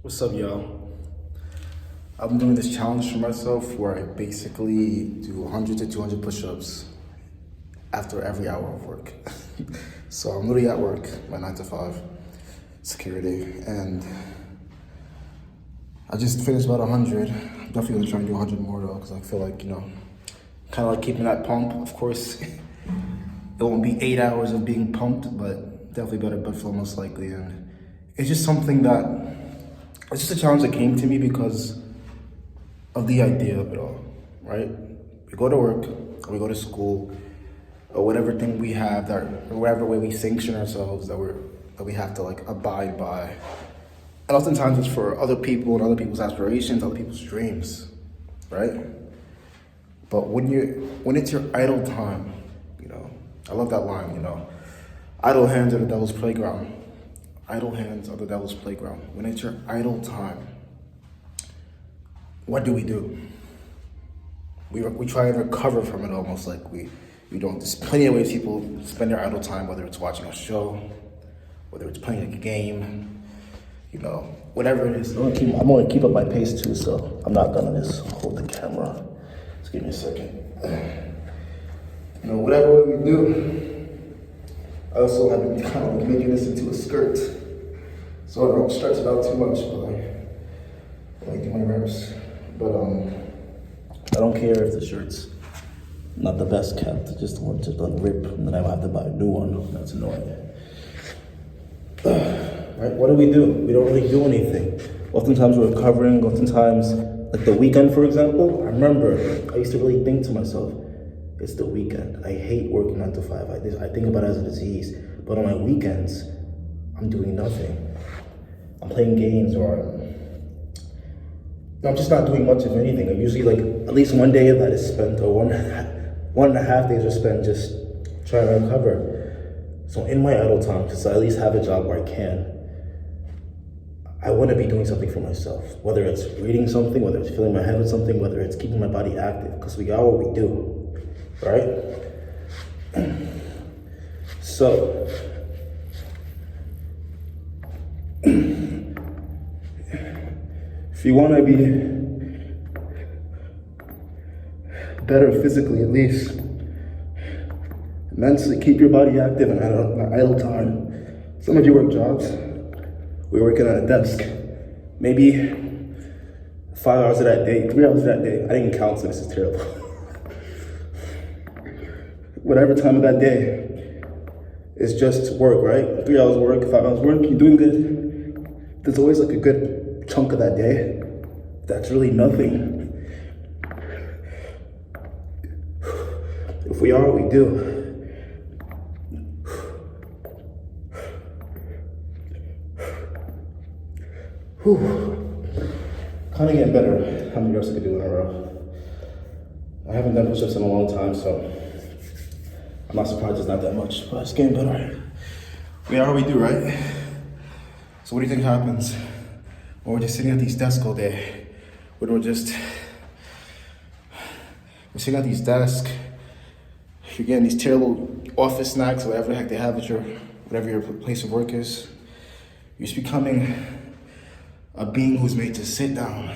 What's up, y'all? I'm doing this challenge for myself where I basically do 100 to 200 push-ups after every hour of work. So I'm literally at work, my 9 to 5 security, and I just finished about 100. I'm definitely gonna try and do 100 more though, because I feel like, kind of like keeping that pump. Of course, it won't be 8 hours of being pumped, but definitely better blood flow most likely. And it's just something it's just a challenge that came to me because of the idea of it all, right? We go to work, or we go to school, or whatever thing we have or whatever way we sanction ourselves that we have to like abide by. And oftentimes it's for other people and other people's aspirations, other people's dreams, right? But when it's your idle time, I love that line, idle hands are the devil's playground. Idle hands are the devil's playground. When it's your idle time, what do? We try and recover from it almost like we don't. There's plenty of ways people spend their idle time, whether it's watching a show, whether it's playing a game, whatever it is. I'm gonna keep up my pace too, so I'm not gonna just hold the camera. Just give me a second. Whatever way we do, I also have been kind of like making this into a skirt, so I don't stretch it out too much, but I do my reps. But I don't care if the shirt's not the best kept, just the one just done rip, and then I have to buy a new one. That's annoying. Right? What do? We don't really do anything. Oftentimes we're recovering. Oftentimes, like the weekend, for example. I remember I used to really think to myself, it's the weekend. I hate working 9 to 5. I think about it as a disease. But on my weekends, I'm doing nothing. I'm playing games or I'm just not doing much of anything. I usually like at least one day of that is spent, or 1.5 days are spent just trying to recover. So in my idle time, because I at least have a job where I can, I want to be doing something for myself. Whether it's reading something, whether it's filling my head with something, whether it's keeping my body active, because we are what we do. Right? So, if you want to be better physically, at least mentally, keep your body active and idle time. Some of you work jobs. We're working at a desk. Maybe 5 hours of that day, 3 hours of that day. I didn't count, so this is terrible. Whatever time of that day is just work, right? 3 hours work, 5 hours work, you're doing good. There's always like a good chunk of that day that's really nothing. If we are what we do, kind of getting better how many reps I could do in a row. I haven't done push-ups in a long time, so I'm not surprised it's not that much, but it's getting better. We are what we do, right? So what do you think happens when we're just sitting at these desks all day? When we're sitting at these desks, you're getting these terrible office snacks, whatever the heck they have at whatever your place of work is. You're just becoming a being who's made to sit down.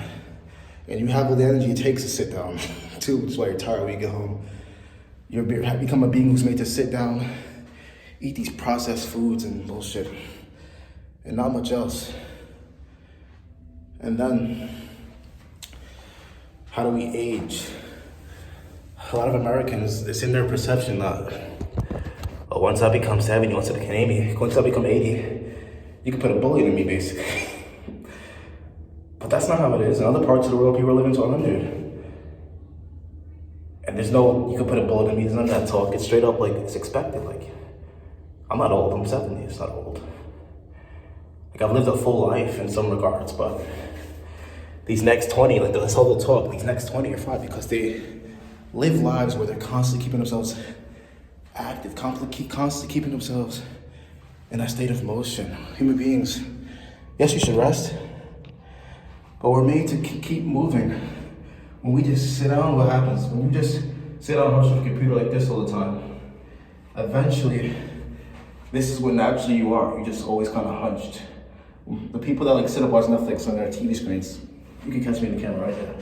And you have all the energy it takes to sit down, too, which is why you're tired when you get home. You become a being who's made to sit down, eat these processed foods and bullshit, and not much else. And then, how do we age? A lot of Americans, it's in their perception that, once I become 70, once I become 80, you can put a bullet in me, basically. But that's not how it is. In other parts of the world, people are living to 100. And you can put a bullet in me, there's none of that talk. It's straight up like, it's expected. Like, I'm not old, I'm 70, it's not old. Like, I've lived a full life in some regards, but these next 20, like this whole talk, these next 20 are fine because they live lives where they're constantly keeping themselves active, constantly keeping themselves in that state of motion. Human beings, yes, you should rest, but we're made to keep moving. When we just sit down, what happens? When you just sit down and watch your computer like this all the time, eventually, this is what naturally you are. You're just always kind of hunched. The people that like sit up watch Netflix on their TV screens, you can catch me in the camera right here.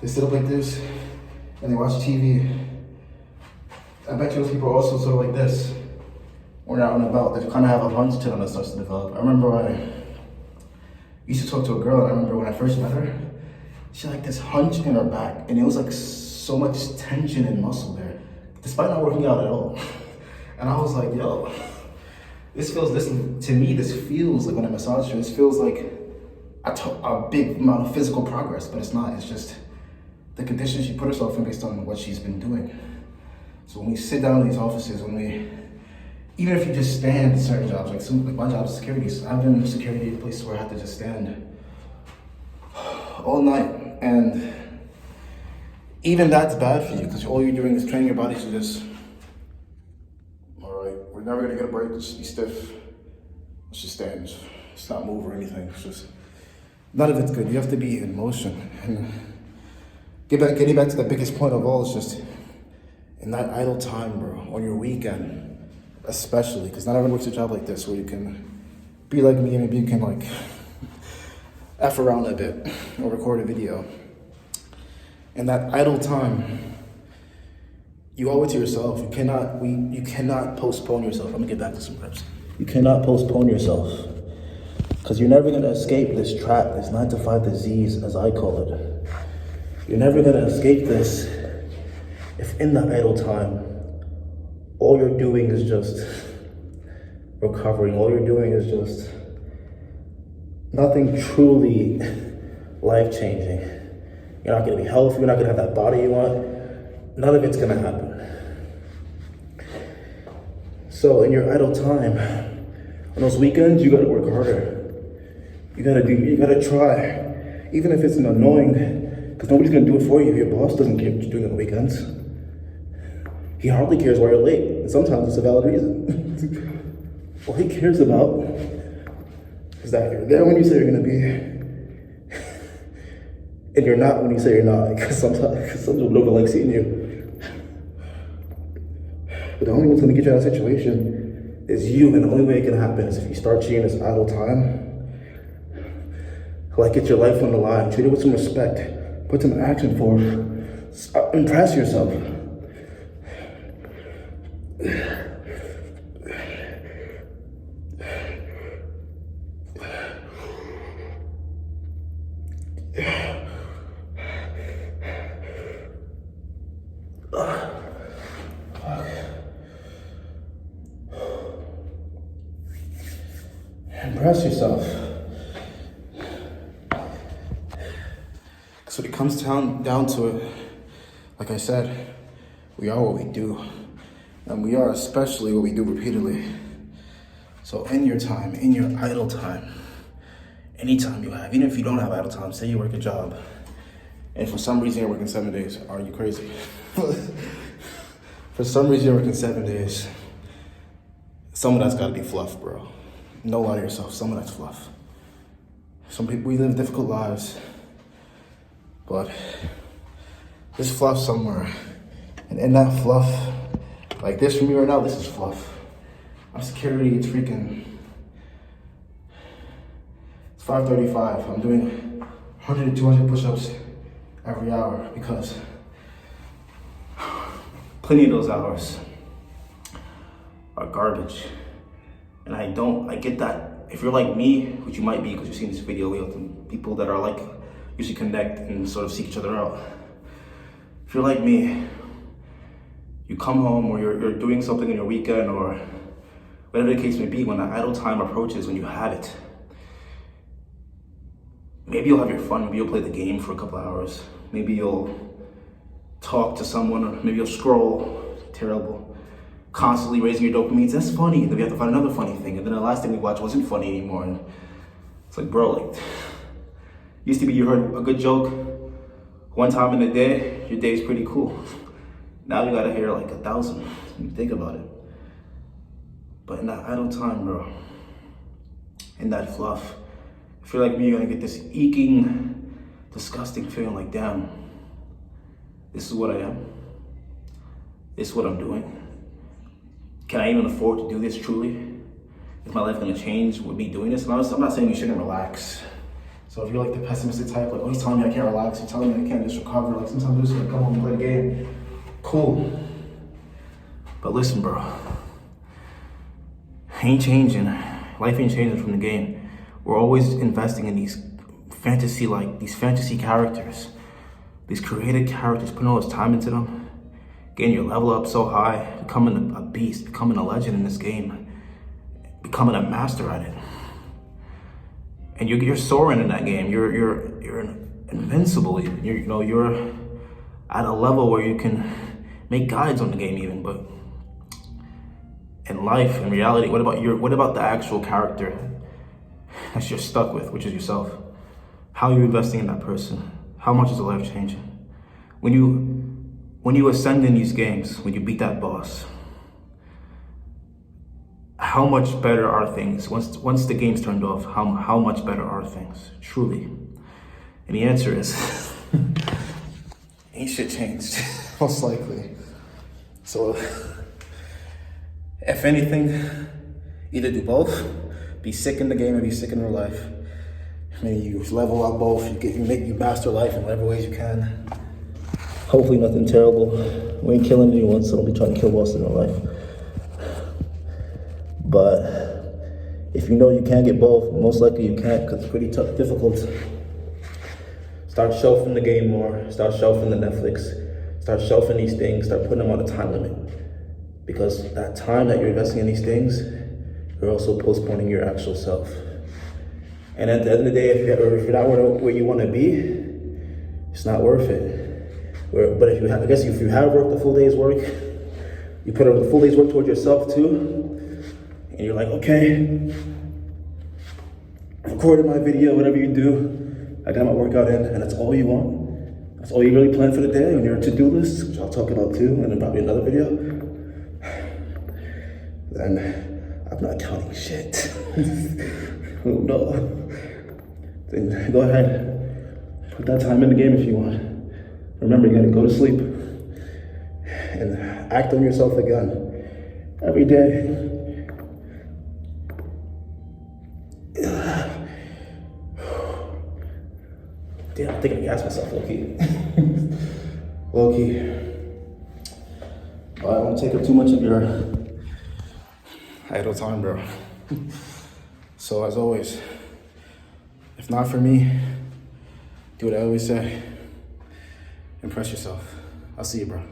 They sit up like this and they watch TV. I bet you those people are also sort of like this. When they're out and about, they kind of have a hunch to them that starts to develop. I remember I used to talk to a girl, and I remember when I first met her, she had like this hunch in her back, and it was like so much tension and muscle there, despite not working out at all. And I was like, yo, this feels like when I massage her, this feels like a big amount of physical progress, but it's not. It's just the conditions she put herself in based on what she's been doing. So when we sit down in these offices, even if you just stand at certain jobs, like my job is security, so I've been in security at places where I have to just stand all night, and even that's bad for you because all you're doing is training your body to just, all right, we're never gonna get a break, let's just be stiff, let's just stand, just not move or anything. It's just, none of it's good. You have to be in motion. And getting back to the biggest point of all is just, in that idle time, bro, on your weekend, especially, because not everyone works a job like this where you can be like me and maybe you can like F around a bit or record a video. And that idle time, you owe it to yourself. You cannot postpone yourself. I'm gonna get back to some reps. You cannot postpone yourself because you're never gonna escape this trap, this 9-to-5 disease, as I call it. You're never gonna escape this if in that idle time, all you're doing is just recovering. All you're doing is just nothing truly life-changing. You're not gonna be healthy, you're not gonna have that body you want. None of it's gonna happen. So in your idle time, on those weekends, you gotta work harder. You gotta try. Even if it's annoying, because nobody's gonna do it for you. Your boss doesn't care what you're doing on the weekends. He hardly cares why you're late, and sometimes it's a valid reason. All he cares about is that you're there when you say you're gonna be, and you're not when you say you're not, because some people don't like seeing you. But the only one's gonna get you out of that situation is you, and the only way it can happen is if you start treating this idle time like it's your life on the line. Treat it with some respect, put some action for it. Impress yourself. Impress yourself. So when it comes down to it, like I said, we are what we do. And we are especially what we do repeatedly. So in your time, in your idle time, anytime you have, even if you don't have idle time, say you work a job, and for some reason you're working 7 days, are you crazy? For some reason you're working 7 days, some of that's gotta be fluff, bro. No lie to yourself, some of that's fluff. Some people, we live difficult lives, but there's fluff somewhere. And in that fluff, like this for me right now, this is fluff. I'm security, it's 5:35. I'm doing 100 to 200 push-ups every hour because plenty of those hours are garbage. And I get that. If you're like me, which you might be because you've seen this video with people that are like, usually connect and sort of seek each other out. If you're like me, you come home or you're doing something in your weekend or whatever the case may be, when the idle time approaches, when you have it, maybe you'll have your fun, maybe you'll play the game for a couple hours, maybe you'll talk to someone, or maybe you'll scroll, terrible, constantly raising your dopamine. That's funny, and then we have to find another funny thing, and then the last thing we watched wasn't funny anymore, and it's like, bro, like, used to be you heard a good joke one time in the day, your day's pretty cool. Now you gotta hear like 1,000 when you think about it. But in that idle time, bro, in that fluff, if you're like me, you're gonna get this eking, disgusting feeling like, damn, this is what I am. This is what I'm doing. Can I even afford to do this truly? is my life gonna change with me doing this? And I'm not saying you shouldn't relax. So if you're like the pessimistic type, like, oh, he's telling me I can't relax, he's telling me I can't just recover, like sometimes I'm just gonna come home and play the game. Cool. But listen, bro. Ain't changing. Life ain't changing from the game. We're always investing in these fantasy characters. These created characters, putting all this time into them, getting your level up so high, becoming a beast, becoming a legend in this game, becoming a master at it. And you're soaring in that game. You're invincible even. You're at a level where you can make guides on the game even. But in life, in reality, what about the actual character that you're stuck with, which is yourself? How are you investing in that person? How much is the life changing? When you ascend in these games, when you beat that boss, how much better are things? Once the game's turned off, how much better are things, truly? And the answer is, ain't shit changed, most likely. So, if anything, either do both, be sick in the game or be sick in real life. Maybe you level up both, you master life in whatever ways you can. Hopefully nothing terrible. We ain't killing anyone, so don't be trying to kill Boston in real life. But if you know you can't get both, most likely you can't because it's pretty tough, difficult. Start shelving the game more, start shelving the Netflix, start shelving these things, start putting them on a time limit. Because that time that you're investing in these things, you're also postponing your actual self. And at the end of the day, if you're not where you want to be, it's not worth it. But if you have worked a full day's work, you put a full day's work towards yourself too, and you're like, okay, recorded my video, whatever you do, I got my workout in, and that's all you want. That's all you really plan for the day on your to-do list, which I'll talk about too, and then probably another video. Then I'm not counting shit. Oh no. Then go ahead, put that time in the game if you want. Remember, you gotta go to sleep and act on yourself again every day. Damn, I think I gassed myself, low-key. Low-key. But I won't take up too much of your idle time, bro. So as always, if not for me, do what I always say. Impress yourself. I'll see you, bro.